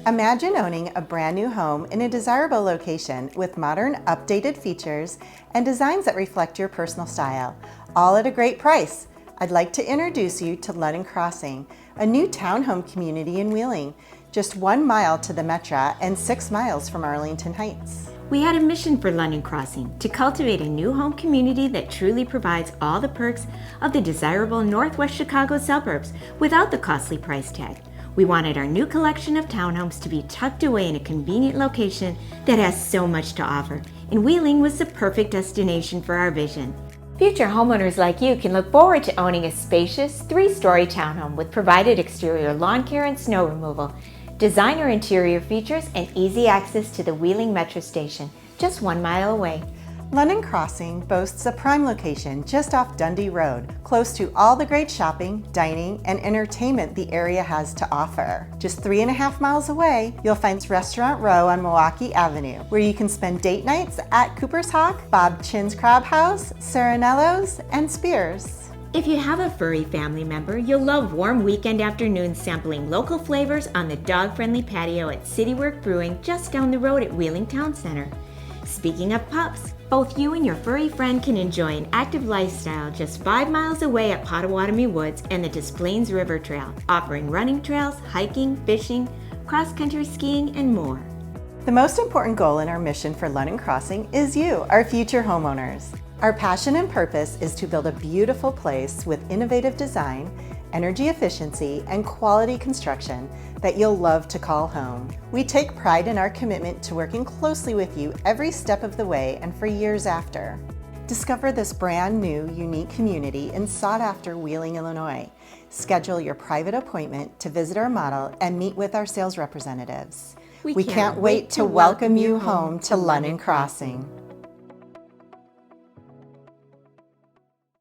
Imagine owning a brand new home in a desirable location with modern, updated features and designs that reflect your personal style, all at a great price. I'd like to introduce you to London Crossing, a new townhome community in Wheeling, just 1 mile to the Metra and 6 miles from Arlington Heights. We had a mission for London Crossing, to cultivate a new home community that truly provides all the perks of the desirable Northwest Chicago suburbs without the costly price tag. We wanted our new collection of townhomes to be tucked away in a convenient location that has so much to offer, and Wheeling was the perfect destination for our vision. Future homeowners like you can look forward to owning a spacious 3-story townhome with provided exterior lawn care and snow removal, designer interior features, and easy access to the Wheeling Metro station, just 1 mile away. London Crossing boasts a prime location just off Dundee Road, close to all the great shopping, dining, and entertainment the area has to offer. Just 3.5 miles away, you'll find Restaurant Row on Milwaukee Avenue, where you can spend date nights at Cooper's Hawk, Bob Chin's Crab House, Serenello's, and Spears. If you have a furry family member, you'll love warm weekend afternoons sampling local flavors on the dog-friendly patio at Citywork Brewing just down the road at Wheeling Town Center. Speaking of pups, both you and your furry friend can enjoy an active lifestyle just 5 miles away at Potawatomi Woods and the Des Plaines River Trail, offering running trails, hiking, fishing, cross-country skiing, and more. The most important goal in our mission for London Crossing is you, our future homeowners. Our passion and purpose is to build a beautiful place with innovative design, energy efficiency, and quality construction that you'll love to call home. We take pride in our commitment to working closely with you every step of the way and for years after. Discover this brand new, unique community in sought-after Wheeling, Illinois. Schedule your private appointment to visit our model and meet with our sales representatives. We can't wait to welcome you home to London Crossing.